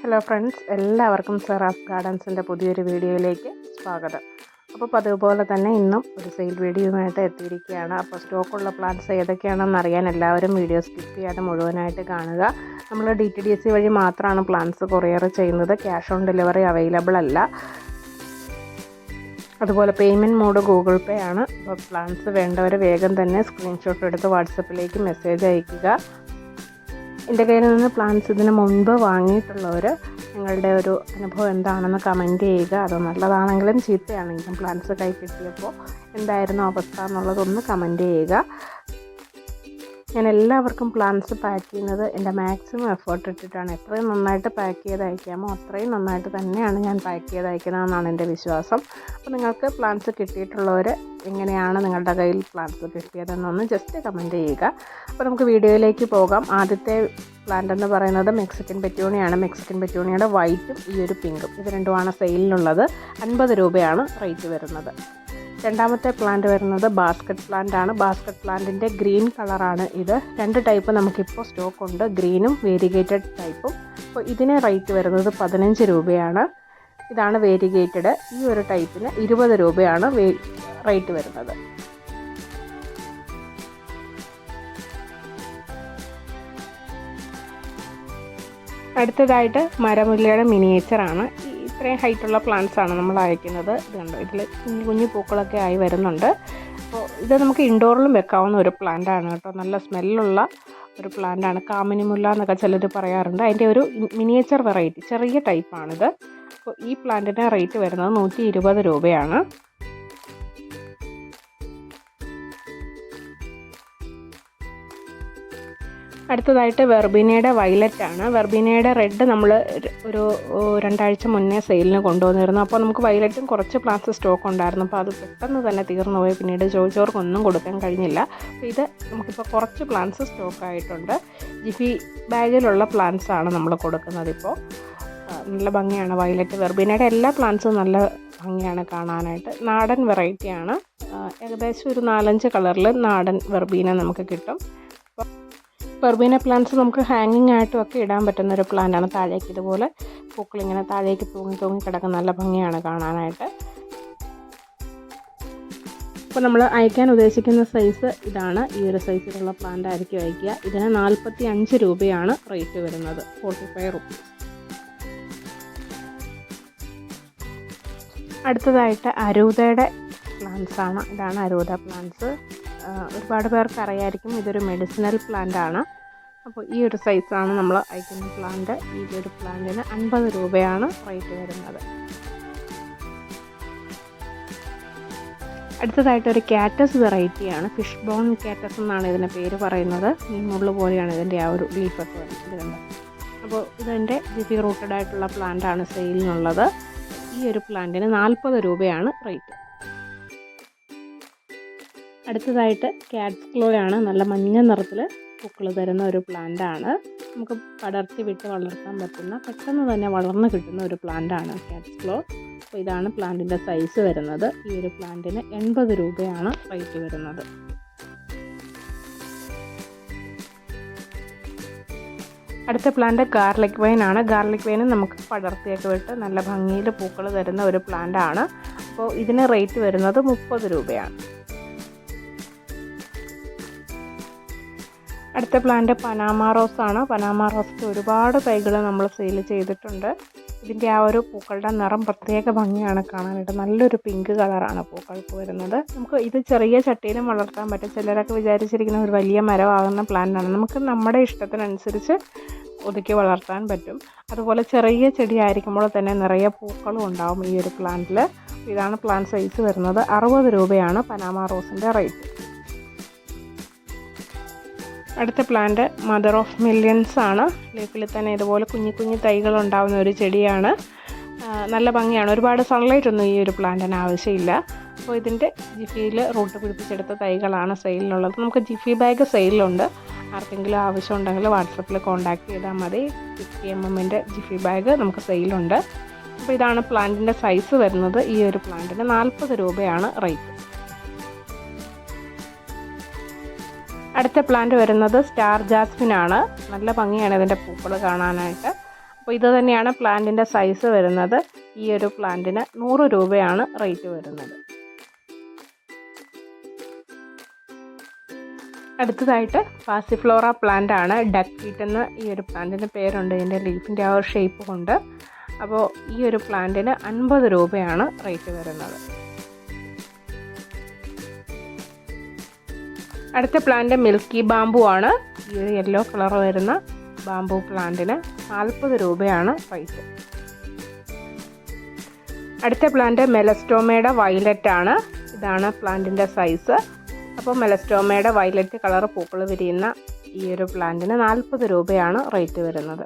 Hello friends, എല്ലാവർക്കും സെറാസ് ഗാർഡൻസിൻ്റെ പുതിയൊരു വീഡിയോയിലേക്ക് സ്വാഗതം. അപ്പോൾ പതിവുപോലെ തന്നെ ഇന്നും ഒരു സെയിൽ വീഡിയോയുമായിട്ട് എത്തിയിരിക്കുകയാണ്. അപ്പോൾ സ്റ്റോക്കുള്ള പ്ലാന്റ്സ് ഏതൊക്കെയാണെന്ന് അറിയാൻ എല്ലാവരും വീഡിയോ സ്കിപ്പ് ചെയ്യാതെ മുഴുവനായിട്ട് കാണുക. നമ്മൾ DTDC വഴി മാത്രമാണ് പ്ലാന്റ്സ് കൊറിയർ ചെയ്യുന്നത്. ക്യാഷ് ഓൺ ഡെലിവറി അവൈലബിൾ അല്ല. അതുപോലെ പേയ്മെൻറ്റ് മോഡ് ഗൂഗിൾ പേ ആണ്. അപ്പോൾ പ്ലാന്റ്സ് വേണ്ടവർ വേഗം തന്നെ സ്ക്രീൻഷോട്ട് എടുത്ത് വാട്സപ്പിലേക്ക് മെസ്സേജ് അയയ്ക്കുക. എൻ്റെ കയ്യിൽ നിന്ന് പ്ലാന്റ്സ് ഇതിന് മുൻപ് വാങ്ങിയിട്ടുള്ളവർ നിങ്ങളുടെ ഒരു അനുഭവം എന്താണെന്ന് കമൻറ്റ് ചെയ്യുക. അത് നല്ലതാണെങ്കിലും ചീത്തയാണെങ്കിലും പ്ലാന്റ്സ് കൈ കിട്ടിയപ്പോൾ എന്തായിരുന്നു അവസ്ഥ എന്നുള്ളതൊന്ന് കമൻറ്റ് ചെയ്യുക. ഞാൻ എല്ലാവർക്കും പ്ലാന്റ്സ് പാക്ക് ചെയ്യുന്നത് എൻ്റെ മാക്സിമം എഫേർട്ട് ഇട്ടിട്ടാണ്. എത്രയും നന്നായിട്ട് പാക്ക് ചെയ്ത് അയക്കാമോ അത്രയും നന്നായിട്ട് തന്നെയാണ് ഞാൻ പാക്ക് ചെയ്ത് അയക്കുന്നതെന്നാണ് എൻ്റെ വിശ്വാസം. അപ്പോൾ നിങ്ങൾക്ക് പ്ലാന്റ്സ് കിട്ടിയിട്ടുള്ളവർ എങ്ങനെയാണ് നിങ്ങളുടെ കയ്യിൽ പ്ലാന്റ്സ് കിട്ടിയതെന്നൊന്ന് ജസ്റ്റ് കമൻറ്റ് ചെയ്യുക. അപ്പോൾ നമുക്ക് വീഡിയോയിലേക്ക് പോകാം. ആദ്യത്തെ പ്ലാന്റ് എന്ന് പറയുന്നത് മെക്സിക്കൻ പെറ്റൂണിയാണ്. മെക്സിക്കൻ പെറ്റൂണിയുടെ വൈറ്റും ഈ ഒരു പിങ്കും, ഇത് രണ്ടുമാണ് സെയിലിനുള്ളത്. 50 രൂപയാണ് റേറ്റ് വരുന്നത്. രണ്ടാമത്തെ പ്ലാന്റ് വരുന്നത് ബാസ്ക്കറ്റ് പ്ലാന്റ് ആണ്. ബാസ്ക്കറ്റ് പ്ലാന്റിൻ്റെ ഗ്രീൻ കളറാണ് ഇത്. 2 ടൈപ്പ് നമുക്കിപ്പോൾ സ്റ്റോക്ക് ഉണ്ട്, ഗ്രീനും വേരിഗേറ്റഡ് ടൈപ്പും. അപ്പോൾ ഇതിന് റേറ്റ് വരുന്നത് 15 രൂപയാണ്. ഇതാണ് വേരിഗേറ്റഡ്. ഈ ഒരു ടൈപ്പിന് 20 രൂപയാണ് റേറ്റ് വരുന്നത്. അടുത്തതായിട്ട് മരമുല്ലയുടെ മിനിയേച്ചറാണ്. ഇത്രയും ഹൈറ്റുള്ള പ്ലാന്റ്സ് ആണ് നമ്മൾ അയക്കുന്നത്. ഇത് കണ്ടോ, ഇതിൽ കുഞ്ഞു കുഞ്ഞു പൂക്കളൊക്കെ ആയി വരുന്നുണ്ട്. അപ്പോൾ ഇത് നമുക്ക് ഇൻഡോറിലും വെക്കാവുന്ന ഒരു പ്ലാന്റ് ആണ് കേട്ടോ. നല്ല സ്മെല്ലുള്ള ഒരു പ്ലാന്റ് ആണ്. കാമിനി മുല്ല എന്നൊക്കെ ചിലർ പറയാറുണ്ട്. അതിൻ്റെ ഒരു മിനിയേച്ചർ വെറൈറ്റി, ചെറിയ ടൈപ്പാണിത്. അപ്പോൾ ഈ പ്ലാന്റിൻ്റെ റേറ്റ് വരുന്നത് 120 രൂപയാണ്. അടുത്തതായിട്ട് വെർബീനയുടെ വയലറ്റ് ആണ്. വെർബീനയുടെ റെഡ് നമ്മൾ ഒരു 2 ആഴ്ച മുന്നേ സെയിലിന് കൊണ്ടുവന്നിരുന്നു. അപ്പോൾ നമുക്ക് വയലറ്റും കുറച്ച് പ്ലാന്റ്സ് സ്റ്റോക്ക് ഉണ്ടായിരുന്നു. അപ്പോൾ അത് പെട്ടെന്ന് തന്നെ തീർന്നു പോയി. പിന്നീട് ചോദിച്ചവർക്കൊന്നും കൊടുക്കാൻ കഴിഞ്ഞില്ല. അപ്പോൾ ഇത് നമുക്കിപ്പോൾ കുറച്ച് പ്ലാന്റ്സ് സ്റ്റോക്ക് ആയിട്ടുണ്ട്. ജിഫി ബാഗിലുള്ള പ്ലാന്റ്സ് ആണ് നമ്മൾ കൊടുക്കുന്നത്. ഇപ്പോൾ നല്ല ഭംഗിയാണ് വയലറ്റ്. വെർബീനയുടെ എല്ലാ പ്ലാന്റ്സും നല്ല ഭംഗിയാണ് കാണാനായിട്ട്. നാടൻ വെറൈറ്റിയാണ്. ഏകദേശം ഒരു 4-5 കളറിൽ നാടൻ വെർബീന നമുക്ക് കിട്ടും. വെർബീന പ്ലാന്റ്സ് നമുക്ക് ഹാങ്ങിങ് ആയിട്ടും ഒക്കെ ഇടാൻ പറ്റുന്ന ഒരു പ്ലാന്റാണ്. താഴേക്ക് ഇതുപോലെ പൂക്കളിങ്ങനെ താഴേക്ക് തൂങ്ങി കിടക്കുന്ന നല്ല ഭംഗിയാണ് കാണാനായിട്ട്. അപ്പോൾ നമ്മൾ അയക്കാൻ ഉദ്ദേശിക്കുന്ന സൈസ് ഇതാണ്. ഈ ഒരു സൈസിലുള്ള പ്ലാന്റ് ആയിരിക്കും അയക്കുക. ഇതിന് 45 രൂപയാണ് റേറ്റ് വരുന്നത്. 45 റുപ്പീസ്. അടുത്തതായിട്ട് അരൂതയുടെ പ്ലാന്റ്സ് ആണ്. ഇതാണ് അരൂത പ്ലാന്റ്സ്. ഒരുപാട് പേർക്ക് അറിയായിരിക്കും, ഇതൊരു മെഡിസിനൽ പ്ലാന്റ് ആണ്. അപ്പോൾ ഈ ഒരു സൈസാണ് നമ്മൾ അയക്കുന്ന പ്ലാന്റ്. ഈ ഒരു പ്ലാന്റിന് 50 രൂപയാണ് റേറ്റ് വരുന്നത്. അടുത്തതായിട്ടൊരു കാറ്റസ് വെറൈറ്റിയാണ്. ഫിഷ് ബോൺ കാറ്റസ് എന്നാണ് ഇതിൻ്റെ പേര് പറയുന്നത്. ഈ മുള്ളു പോലെയാണ് ഇതിൻ്റെ ആ ഒരു ലീഫൊക്കെ വരുന്നത്. അപ്പോൾ ഇതെൻ്റെ ജിഫി റൂട്ടഡ് ആയിട്ടുള്ള പ്ലാന്റാണ് സെയിലിനുള്ളത്. ഈ ഒരു പ്ലാന്റിന് 40 രൂപയാണ് റേറ്റ്. അടുത്തതായിട്ട് കാറ്റ്സ് ക്ലോ ആണ്. നല്ല മഞ്ഞ നിറത്തിൽ പൂക്കൾ തരുന്ന ഒരു പ്ലാന്റ് ആണ്. നമുക്ക് പടർത്തി വിട്ട് വളർത്താൻ പറ്റുന്ന, പെട്ടെന്ന് തന്നെ വളർന്ന് കിട്ടുന്ന ഒരു പ്ലാന്റ് ആണ് കാറ്റ്സ് ക്ലോ. അപ്പോൾ ഇതാണ് പ്ലാന്റിൻ്റെ സൈസ് വരുന്നത്. ഈ ഒരു പ്ലാന്റിന് 80 രൂപയാണ് റേറ്റ് വരുന്നത്. അടുത്ത പ്ലാന്റ് ഗാർലിക് വൈൻ ആണ്. ഗാർലിക് വൈന് നമുക്ക് പടർത്തിയൊക്കെ വിട്ട് നല്ല ഭംഗിയിൽ പൂക്കൾ തരുന്ന ഒരു പ്ലാന്റ് ആണ്. അപ്പോൾ ഇതിന് റേറ്റ് വരുന്നത് 30 രൂപയാണ്. അടുത്ത പ്ലാന്റ് പനാമ റോസ് ആണ്. പനാമ റോസിൻ്റെ ഒരുപാട് തൈകൾ നമ്മൾ സെയിൽ ചെയ്തിട്ടുണ്ട്. ഇതിൻ്റെ ആ ഒരു പൂക്കളുടെ നിറം പ്രത്യേക ഭംഗിയാണ് കാണാനായിട്ട്. നല്ലൊരു പിങ്ക് കളറാണ് പൂക്കൾക്ക് വരുന്നത്. നമുക്ക് ഇത് ചെറിയ ചട്ടിയിലും വളർത്താൻ പറ്റും. ചിലരൊക്കെ വിചാരിച്ചിരിക്കുന്ന ഒരു വലിയ മരമാകുന്ന പ്ലാന്റാണ്. നമുക്ക് നമ്മുടെ ഇഷ്ടത്തിനനുസരിച്ച് ഒതുക്കി വളർത്താൻ പറ്റും. അതുപോലെ ചെറിയ ചെടി ആയിരിക്കുമ്പോൾ തന്നെ നിറയെ പൂക്കളും ഉണ്ടാവും ഈ ഒരു പ്ലാന്റിൽ. ഇതാണ് പ്ലാന്റ് സൈസ് വരുന്നത്. 60 രൂപയാണ് പനാമ റോസിൻ്റെ റേറ്റ്. അടുത്ത പ്ലാന്റ് മദർ ഓഫ് മില്യൻസ് ആണ്. ലീഫിൽ തന്നെ ഇതുപോലെ കുഞ്ഞു കുഞ്ഞു തൈകൾ ഉണ്ടാകുന്ന ഒരു ചെടിയാണ്. നല്ല ഭംഗിയാണ്. ഒരുപാട് സൺലൈറ്റ് ഒന്നും ഈ ഒരു പ്ലാന്റിന് ആവശ്യമില്ല. അപ്പോൾ ഇതിൻ്റെ ജിഫിയിൽ റൂട്ട് പിടിപ്പിച്ചെടുത്ത തൈകളാണ് സെയിലിനുള്ളത്. നമുക്ക് ജിഫി ബാഗ് സെയിലുണ്ട്. ആർക്കെങ്കിലും ആവശ്യമുണ്ടെങ്കിൽ വാട്സപ്പിൽ കോൺടാക്ട് ചെയ്താൽ മതി. 50 mm ജിഫി ബാഗ് നമുക്ക് സെയിലുണ്ട്. അപ്പോൾ ഇതാണ് പ്ലാന്റിൻ്റെ സൈസ് വരുന്നത്. ഈ ഒരു പ്ലാന്റിന് 40 രൂപയാണ് റേറ്റ്. അടുത്ത പ്ലാന്റ് വരുന്നത് സ്റ്റാർ ജാസ്മിൻ ആണ്. നല്ല ഭംഗിയാണ് ഇതിൻ്റെ പൂക്കൾ കാണാനായിട്ട്. അപ്പോൾ ഇത് തന്നെയാണ് പ്ലാന്റിൻ്റെ സൈസ് വരുന്നത്. ഈ ഒരു പ്ലാന്റിന് 100 രൂപയാണ് റേറ്റ് വരുന്നത്. അടുത്തതായിട്ട് പാസിഫ്ലോറ പ്ലാന്റ് ആണ്. ഡക്ക് ഫീറ്റ് എന്ന ഈ ഒരു പ്ലാന്റിൻ്റെ പേരുണ്ട് ഇതിൻ്റെ ലീഫിൻ്റെ ആ ഒരു ഷേപ്പ് കൊണ്ട്. അപ്പോൾ ഈ ഒരു പ്ലാന്റിന് 50 രൂപയാണ് റേറ്റ് വരുന്നത്. അടുത്ത പ്ലാന്റ് മിൽക്കി ബാംബു ആണ്. ഈ ഒരു യെല്ലോ കളർ വരുന്ന ബാംബു പ്ലാന്റിന് 40 രൂപയാണ് റേറ്റ്. അടുത്ത പ്ലാന്റ് മെലസ്റ്റോമയുടെ വയലറ്റ് ആണ്. ഇതാണ് പ്ലാന്റിൻ്റെ സൈസ്. അപ്പോൾ മെലസ്റ്റോമയുടെ വയലറ്റ് കളർ പൂക്കൾ വിരിയുന്ന ഈ ഒരു പ്ലാന്റിന് 40 രൂപയാണ് റേറ്റ് വരുന്നത്.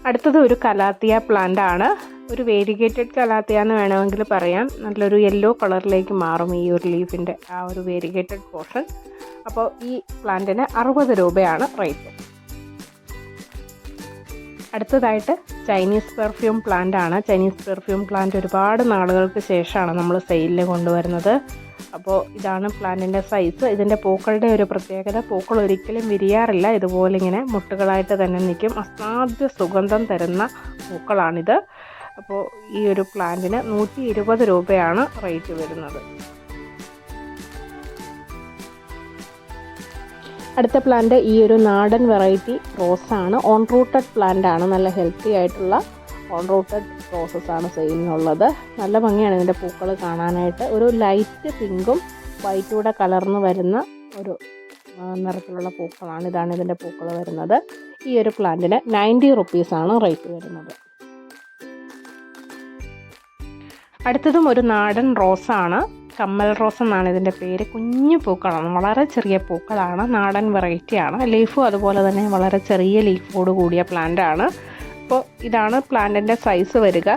അടുത്തത് ഒരു കലാത്തിയ പ്ലാന്റ് ആണ്. ഒരു വേരിഗേറ്റഡ് കലാത്തിയ എന്ന് വേണമെങ്കിൽ പറയാം. നല്ലൊരു യെല്ലോ കളറിലേക്ക് മാറും ഈ ഒരു ലീഫിൻ്റെ ആ ഒരു വേരിഗേറ്റഡ് പോർഷൻ. അപ്പോൾ ഈ പ്ലാന്റിന് 60 രൂപയാണ് റേറ്റ്. അടുത്തതായിട്ട് ചൈനീസ് പെർഫ്യൂം പ്ലാന്റ് ആണ്. ചൈനീസ് പെർഫ്യൂം പ്ലാന്റ് ഒരുപാട് നാളുകൾക്ക് ശേഷമാണ് നമ്മൾ സെയിലിൽ കൊണ്ടുവരുന്നത്. അപ്പോൾ ഇതാണ് പ്ലാന്റിൻ്റെ സൈസ്. ഇതിൻ്റെ പൂക്കളുടെ ഒരു പ്രത്യേകത, പൂക്കൾ ഒരിക്കലും വിരിയാറില്ല, ഇതുപോലെ ഇങ്ങനെ മുട്ടുകളായിട്ട് തന്നെ നിൽക്കും. അസാധ്യ സുഗന്ധം തരുന്ന പൂക്കളാണിത്. അപ്പോൾ ഈ ഒരു പ്ലാന്റിന് 120 രൂപയാണ് റേറ്റ് വരുന്നത്. അടുത്ത പ്ലാന്റ് ഈ ഒരു നാടൻ വെറൈറ്റി റോസാണ്. ഓൺ റൂട്ടഡ് പ്ലാന്റ് ആണ്. നല്ല ഹെൽത്തി ആയിട്ടുള്ള ഓൺ റൂട്ടഡ് റോസസ് ആണ് സെയിലിനുള്ളത്. നല്ല ഭംഗിയാണ് ഇതിൻ്റെ പൂക്കൾ കാണാനായിട്ട്. ഒരു ലൈറ്റ് പിങ്കും വൈറ്റൂടെ കലർന്ന് വരുന്ന ഒരു നിറത്തിലുള്ള പൂക്കളാണ്. ഇതാണ് ഇതിൻ്റെ പൂക്കൾ വരുന്നത്. ഈ ഒരു പ്ലാന്റിന് 90 റുപ്പീസാണ് റേറ്റ് വരുന്നത്. അടുത്തതും ഒരു നാടൻ റോസാണ്. കമ്മൽ റോസ് എന്നാണ് ഇതിൻ്റെ പേര്. കുഞ്ഞു പൂക്കളാണ്, വളരെ ചെറിയ പൂക്കളാണ്, നാടൻ വെറൈറ്റിയാണ്. ലീഫും അതുപോലെ തന്നെ വളരെ ചെറിയ ലീഫോട് കൂടിയ പ്ലാന്റ് ആണ്. അപ്പോൾ ഇതാണ് പ്ലാന്റിൻ്റെ സൈസ് വരിക.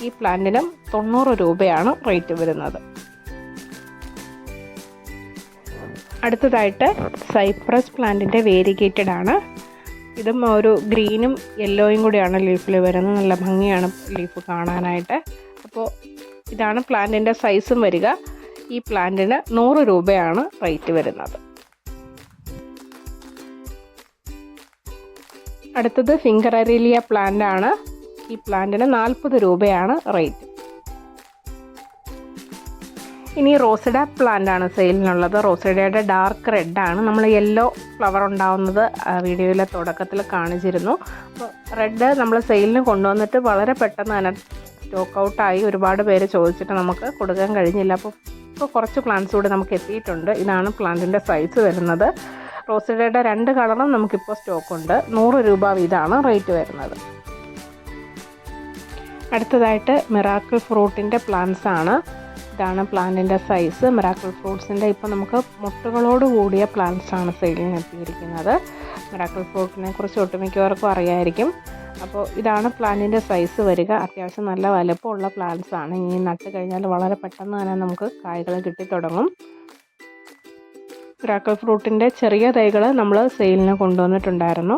ഈ പ്ലാന്റിനും 90 രൂപയാണ് റേറ്റ് വരുന്നത്. അടുത്തതായിട്ട് സൈപ്രസ് പ്ലാന്റിൻ്റെ വേരിഗേറ്റഡ് ആണ്. ഇതും ഒരു ഗ്രീനും യെല്ലോയും കൂടിയാണ് ലീഫിൽ വരുന്നത്. നല്ല ഭംഗിയാണ് ലീഫ് കാണാനായിട്ട്. അപ്പോൾ ഇതാണ് പ്ലാന്റിൻ്റെ സൈസും വരിക. ഈ പ്ലാന്റിന് 100 രൂപയാണ് റേറ്റ് വരുന്നത്. അടുത്തത് ഫിംഗർ അരീലിയ പ്ലാന്റ് ആണ്. ഈ പ്ലാന്റിന് 40 രൂപയാണ് റേറ്റ്. ഇനി റോസഡ പ്ലാന്റ് ആണ് സെയിലിനുള്ളത്. റോസഡയുടെ ഡാർക്ക് റെഡ് ആണ്. നമ്മൾ യെല്ലോ ഫ്ലവർ ഉണ്ടാവുന്നത് വീഡിയോയിലെ തുടക്കത്തിൽ കാണിച്ചിരുന്നു. അപ്പോൾ റെഡ് നമ്മൾ സെയിലിന് കൊണ്ടുവന്നിട്ട് വളരെ പെട്ടെന്ന് തന്നെ സ്റ്റോക്ക് ഔട്ടായി. ഒരുപാട് പേര് ചോദിച്ചിട്ട് നമുക്ക് കൊടുക്കാൻ കഴിഞ്ഞില്ല. അപ്പോൾ കുറച്ച് പ്ലാന്റ്സ് കൂടി നമുക്ക് എത്തിയിട്ടുണ്ട്. ഇതാണ് പ്ലാന്റിൻ്റെ സൈസ് വരുന്നത്. റോസഡയുടെ 2 കളറും നമുക്കിപ്പോൾ സ്റ്റോക്കുണ്ട്. 100 രൂപ വീതമാണ് റേറ്റ് വരുന്നത്. അടുത്തതായിട്ട് മിറാക്കിൾ ഫ്രൂട്ടിൻ്റെ പ്ലാന്റ്സ് ആണ്. ഇതാണ് പ്ലാന്റിൻ്റെ സൈസ്. മിറാക്കിൾ ഫ്രൂട്ട്സിൻ്റെ ഇപ്പോൾ നമുക്ക് മുട്ടുകളോട് കൂടിയ പ്ലാന്റ്സ് ആണ് സെയിലിന് എത്തിയിരിക്കുന്നത്. മിറാക്കിൾ ഫ്രൂട്ടിനെ കുറിച്ച് ഒട്ടുമിക്കവർക്കും അറിയായിരിക്കും. അപ്പോൾ ഇതാണ് പ്ലാന്റിൻ്റെ സൈസ് വരിക. അത്യാവശ്യം നല്ല വലുപ്പമുള്ള പ്ലാന്റ്സ് ആണ്. ഇനി നട്ട് കഴിഞ്ഞാൽ വളരെ പെട്ടെന്ന് തന്നെ നമുക്ക് കായ്കൾ കിട്ടിത്തുടങ്ങും. മിറാക്കിൾ ഫ്രൂട്ടിൻ്റെ ചെറിയ തൈകൾ നമ്മൾ സെയിലിന് കൊണ്ടുവന്നിട്ടുണ്ടായിരുന്നു.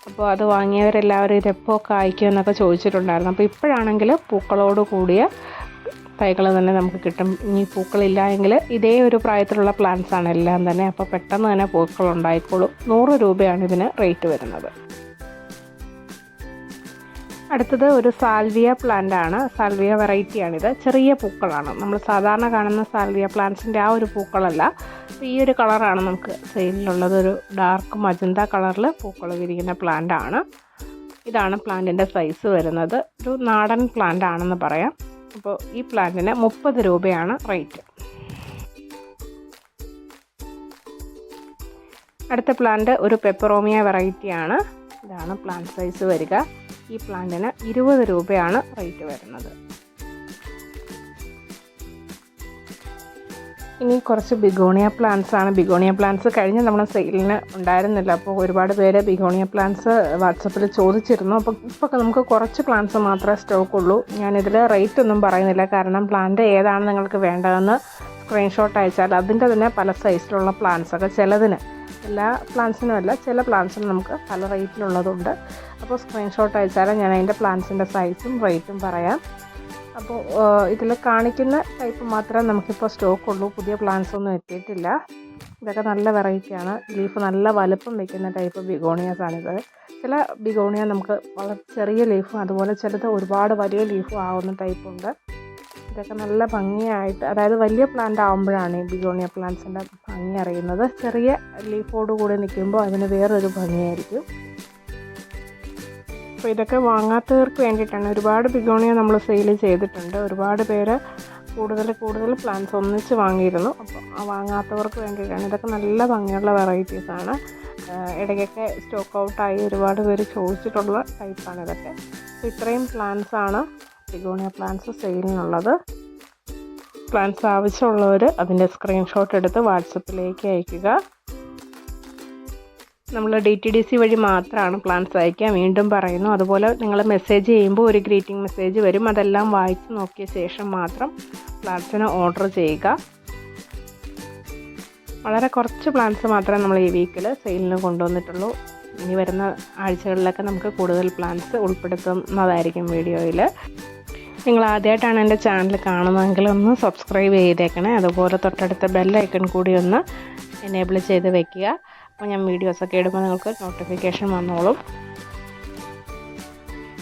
അപ്പോൾ അത് വാങ്ങിയവരെല്ലാവരും ഇതെപ്പോൾ കായ്ക്കും എന്നൊക്കെ ചോദിച്ചിട്ടുണ്ടായിരുന്നു. അപ്പോൾ ഇപ്പോഴാണെങ്കിൽ പൂക്കളോട് കൂടിയ തൈകൾ തന്നെ നമുക്ക് കിട്ടും. ഇനി പൂക്കളില്ല എങ്കിൽ ഇതേ ഒരു പ്രായത്തിലുള്ള പ്ലാന്റ്സ് ആണ് എല്ലാം തന്നെ. അപ്പോൾ പെട്ടെന്ന് തന്നെ പൂക്കൾ ഉണ്ടായിക്കോളും. 100 രൂപയാണ് ഇതിന് റേറ്റ് വരുന്നത്. അടുത്തത് ഒരു സാൽവിയ പ്ലാന്റ് ആണ്. സാൽവിയ വെറൈറ്റിയാണിത്. ചെറിയ പൂക്കളാണ്. നമ്മൾ സാധാരണ കാണുന്ന സാൽവിയ പ്ലാന്റ്സിൻ്റെ ആ ഒരു പൂക്കളല്ല. ഈ ഒരു കളറാണ് നമുക്ക് സെയിലിലുള്ളത്. ഒരു ഡാർക്ക് മജന്ത കളറിൽ പൂക്കൾ വിരിക്കുന്ന പ്ലാന്റ് ആണ്. ഇതാണ് പ്ലാന്റിൻ്റെ സൈസ് വരുന്നത്. ഒരു നാടൻ പ്ലാന്റ് ആണെന്ന് പറയാം. അപ്പോൾ ഈ പ്ലാന്റിന് 30 രൂപയാണ് റേറ്റ്. അടുത്ത പ്ലാന്റ് ഒരു പെപ്പറോമിയ വെറൈറ്റിയാണ്. ഇതാണ് പ്ലാന്റ് സൈസ് വരിക. ഈ പ്ലാന്റിന് 20 രൂപയാണ് റേറ്റ് വരുന്നത്. ഇനി കുറച്ച് ബിഗോണിയ പ്ലാന്റ്സ് ആണ്. ബിഗോണിയ പ്ലാന്റ്സ് കഴിഞ്ഞ് നമ്മൾ സെയിലിന് ഉണ്ടായിരുന്നില്ല. അപ്പോൾ ഒരുപാട് പേര് ബിഗോണിയ പ്ലാന്റ്സ് വാട്സപ്പിൽ ചോദിച്ചിരുന്നു. അപ്പോൾ ഇപ്പോൾ നമുക്ക് കുറച്ച് പ്ലാന്റ്സ് മാത്രമേ സ്റ്റോക്കുള്ളൂ. ഞാനിതിൽ റേറ്റ് ഒന്നും പറയുന്നില്ല. കാരണം പ്ലാന്റ് ഏതാണ് നിങ്ങൾക്ക് വേണ്ടതെന്ന് സ്ക്രീൻഷോട്ട് അയച്ചാൽ അതിൻ്റെ തന്നെ പല സൈസിലുള്ള പ്ലാന്റ്സൊക്കെ ചിലതിന്, എല്ലാ പ്ലാന്റ്സിനും അല്ല, ചില പ്ലാന്റ്സിന് നമുക്ക് പല റേറ്റിലുള്ളതുണ്ട്. അപ്പോൾ സ്ക്രീൻഷോട്ട് അയച്ചാൽ ഞാൻ അതിൻ്റെ പ്ലാന്റ്സിൻ്റെ സൈസും റേറ്റും പറയാം. അപ്പോൾ ഇതിൽ കാണിക്കുന്ന ടൈപ്പ് മാത്രമേ നമുക്കിപ്പോൾ സ്റ്റോക്കുള്ളൂ. പുതിയ പ്ലാന്റ്സ് ഒന്നും എത്തിയിട്ടില്ല. ഇതൊക്കെ നല്ല വെറൈറ്റിയാണ്. ലീഫ് നല്ല വലുപ്പം വയ്ക്കുന്ന ടൈപ്പ് ബിഗോണിയാസാണിത്. ചില ബിഗോണിയ നമുക്ക് വളരെ ചെറിയ ലീഫും അതുപോലെ ചിലത് ഒരുപാട് വലിയ ലീഫും ആവുന്ന ടൈപ്പുണ്ട്. ഇതൊക്കെ നല്ല ഭംഗിയായിട്ട്, അതായത് വലിയ പ്ലാന്റ് ആകുമ്പോഴാണ് ഈ ബിഗോണിയ പ്ലാന്റ്സിൻ്റെ ഭംഗി അറിയുന്നത്. ചെറിയ ലീഫോട് കൂടി നിൽക്കുമ്പോൾ അതിന് വേറൊരു ഭംഗിയായിരിക്കും. അപ്പോൾ ഇതൊക്കെ വാങ്ങാത്തവർക്ക് വേണ്ടിയിട്ടാണ്. ഒരുപാട് ബിഗോണിയ നമ്മൾ സെയിൽ ചെയ്തിട്ടുണ്ട്. ഒരുപാട് പേര് കൂടുതൽ പ്ലാന്റ്സ് ഒന്നിച്ച് വാങ്ങിയിരുന്നു. അപ്പോൾ ആ വാങ്ങാത്തവർക്ക് വേണ്ടിയിട്ടാണ്. ഇതൊക്കെ നല്ല ഭംഗിയുള്ള വെറൈറ്റീസാണ്. ഇടയ്ക്കൊക്കെ സ്റ്റോക്ക് ഔട്ടായി ഒരുപാട് പേര് ചോദിച്ചിട്ടുള്ള ടൈപ്പാണ് ഇതൊക്കെ. അപ്പോൾ ഇത്രയും പ്ലാന്റ്സാണ് ബിഗോണിയ പ്ലാന്റ്സ് സെയിലിനുള്ളത്. പ്ലാന്റ്സ് ആവശ്യമുള്ളവർ അതിൻ്റെ സ്ക്രീൻഷോട്ട് എടുത്ത് വാട്സപ്പിലേക്ക് അയയ്ക്കുക. നമ്മൾ DTDC വഴി മാത്രമാണ് പ്ലാന്റ്സ് അയക്കുക. വീണ്ടും പറയുന്നു. അതുപോലെ നിങ്ങൾ മെസ്സേജ് ചെയ്യുമ്പോൾ ഒരു ഗ്രീറ്റിംഗ് മെസ്സേജ് വരും. അതെല്ലാം വായിച്ച് നോക്കിയ ശേഷം മാത്രം പ്ലാന്റ്സിന് ഓർഡർ ചെയ്യുക. വളരെ കുറച്ച് പ്ലാന്റ്സ് മാത്രമേ നമ്മൾ ഈ വീക്കിൽ സെയിലിന് കൊണ്ടുവന്നിട്ടുള്ളൂ. ഇനി വരുന്ന ആഴ്ചകളിലൊക്കെ നമുക്ക് കൂടുതൽ പ്ലാന്റ്സ് ഉൾപ്പെടുത്തുന്നതായിരിക്കും വീഡിയോയിൽ. നിങ്ങൾ ആദ്യമായിട്ടാണ് എൻ്റെ ചാനൽ കാണുന്നതെങ്കിൽ ഒന്ന് സബ്സ്ക്രൈബ് ചെയ്തേക്കണേ. അതുപോലെ തൊട്ടടുത്ത ബെല്ലൈക്കൺ കൂടി ഒന്ന് എനേബിൾ ചെയ്ത് വെക്കുക. അപ്പോൾ ഞാൻ വീഡിയോസൊക്കെ ഇടുമ്പോൾ നിങ്ങൾക്ക് നോട്ടിഫിക്കേഷൻ വന്നോളും.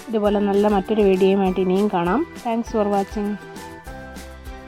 ഇതുപോലെ നല്ല മറ്റൊരു വീഡിയോയുമായിട്ട് ഇനിയും കാണാം. Thanks for watching.